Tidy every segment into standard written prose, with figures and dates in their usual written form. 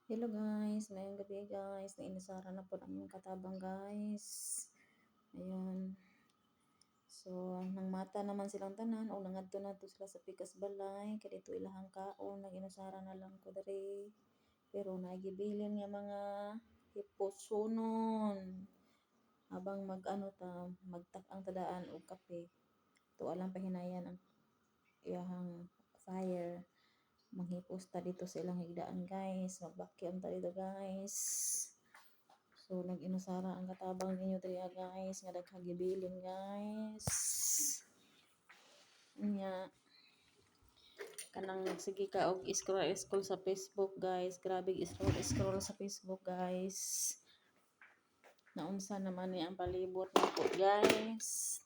Hello guys, ngayong gabi guys, nainasara na po ang katabang guys. Ayan. So, nang mata naman silang tanan, o nangadto na to sila sa pikas balay, kadito ilahang kaon, nag-inasara na lang ko diri. Pero nagibilin nga mga hiposunon. Habang mag-ano ta, magtak-ang tadaan o kape. To alang pahinayan ang iyahang fire. Manghipos ta dito sa ilang higdaan guys, magbakyam ta dito guys. So nag-inusara ang katabang ninyo diriya guys, nga daghang gibilin guys. Nya kanang sige ka og scroll sa Facebook guys, grabe scroll sa Facebook guys. Naunsa naman ni ang palibot nako guys.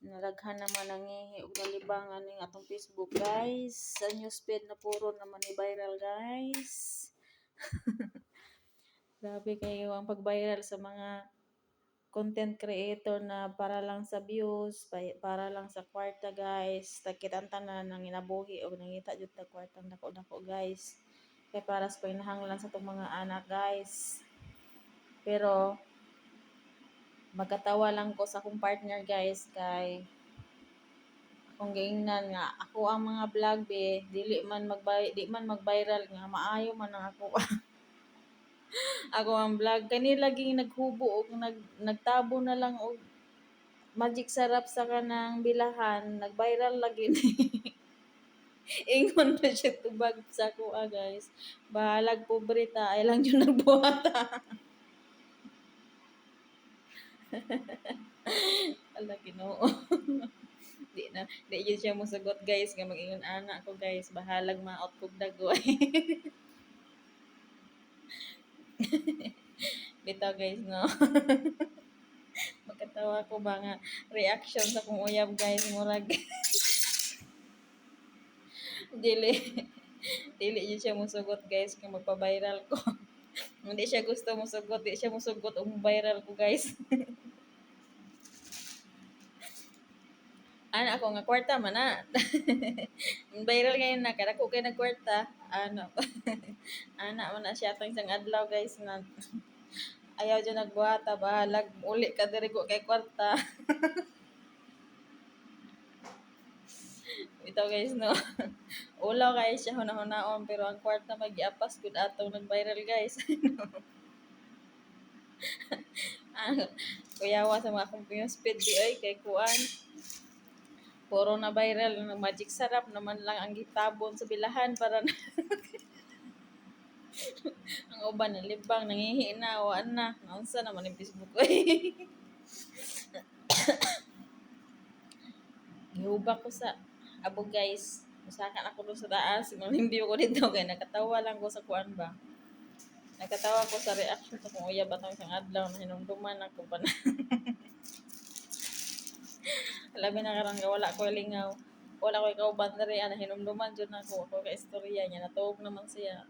Nalaghan naman nangihi og nalibang aning atong Facebook guys. Sa newsfeed na puro naman ni viral guys. Grabe kayo ang pag-viral sa mga content creator na para lang sa views, para lang sa kwarta guys. Takitang tanan nang inabuhi o nangita jud ta kwartang dako-dako guys. Kay para sa pinahanglan sa tong mga anak guys. Pero magkatawa lang ko sa akong partner guys kay akong giingnan nga ako ang mga vlog be di man mag-viral nga maayo man ang ako. Ako ang vlog kani laging naghubo og nagtabo na lang og magic sarap sa kanang bilahan, nag-viral lagi ni. Ingon na siya tubag sa kuha guys. Bahalag pobreta ay lang yun nagbuhata. Ala Ginoo. Di yun siya mosugot guys nga mag-ingon ana ko guys, bahalag maot kog dagoy. Bitaw guys no. Magkatawa ko ba nga reaction sa kong uyab guys murag dili dili yun siya mosugot guys kung magpa-viral ko. Hindi siya gusto mosugot, di siya mosugot og viral ko guys. Ana ako nga kwarta man na. Viral ngayon na kada ko kay nagkwarta. Ano. Ana man na siya atong isang adlaw guys na ayaw dyan nagbuhata bahalag uli ka diri ko kay kwarta. Ito guys no. Ulaw kay siya hunahunahon pero ang kwarta magiapas gud atong nag-viral guys. Kuyawa sa mga kumpanya speed di ay kay kuan. Puro na viral ng magic sarap naman lang ang gitabon sa bilahan para na ang uban na libang nangihi na waan na. Naunsa naman yung Facebook ko. Gihubak ko sa abo guys. Usakan ako doon sa taas. Malimbiyo ko dito kaya nakatawa lang ko sa kuan ba. Nakatawa ko sa reaction sa kung uyab atong isang adlaw na hinumduman ako pa na. Labi na karang wala ko lingaw. Wala ko ikaw bandari ana hinumduman jud nako ako ka istorya niya natuog naman siya.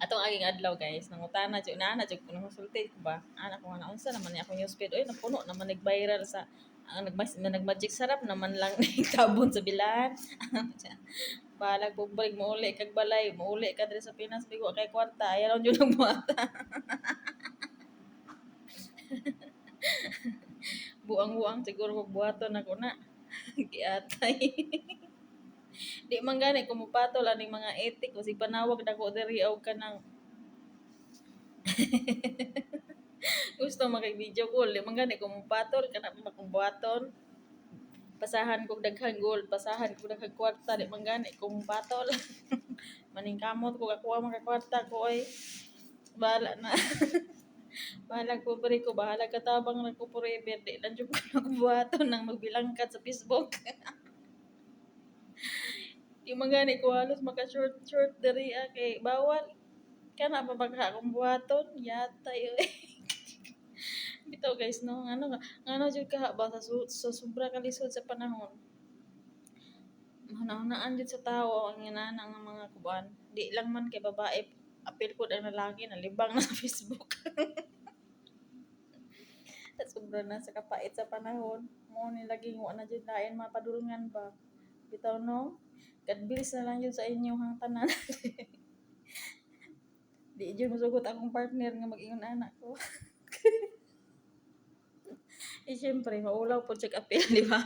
Atong aging adlaw guys, nangutana jud na jud ko sulti ko ba. Ana ko nga naunsa naman ni ako newsfeed oy napuno naman nag-viral sa ang nag-magic sarap naman lang tabon sa bilan. Balag bubrig mo uli kag balay, mo uli ka diri sa Pinas bigo kay kwarta, ayaw jud nang buhata. Buang-buang siguro kog buhaton ako na. Giatay. Di man gani kumupatol aning mga etik o sig panawag dako diri og kanang gusto makig-video call, di man gani kumupatol kana pa kumbuhaton. Pasahan kog daghang gold, pasahan kog daghang kwarta, di man gani kumupatol. Maning kamot ko kakuha mga kwarta ko oy. Bahala na. Bahala ko pare ko, bahala katabang na ko forever. Di lang jud ko buhaton nang magbilangkat sa Facebook. Di man gani ko halos maka short diri kay bawal. Kana pa bagha akong buhaton, yata oy. Bitaw guys no, ano jud ka ba sa sobra kalisod sa panahon. Hunahunaan jud sa tawo ang inana nga mga kuban. Di lang man kay babae apil ko ang lalaki nalibang na sa Facebook. Sobra na sa kapait sa panahon. Mo ni laging wa na jud lain mapadulngan ba. Bitaw no, God bless na lang yun sa inyong tanan. Di jud masugot akong partner nga mag-ingon anak ko. Eh, siyempre maulaw po check appeal, di ba?